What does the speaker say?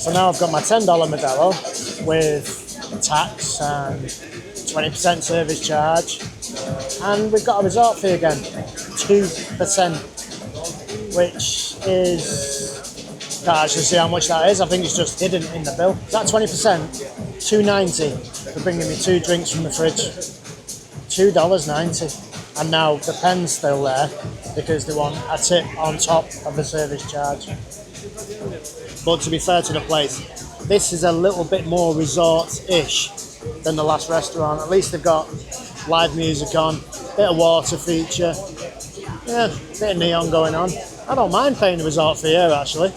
So now I've got my $10 Modelo with tax and 20% service charge, and we've got a resort fee again, 2%, which is, can't actually see how much that is. I think it's just hidden in the bill. Is that 20%? $2.90 for bringing me 2 drinks from the fridge. $2.90. And now the pen's still there because they want a tip on top of the service charge. But to be fair to the place, this is a little bit more resort-ish than the last restaurant. At least they've got live music on, bit of water feature, yeah, bit of neon going on. I don't mind paying the resort fee here actually.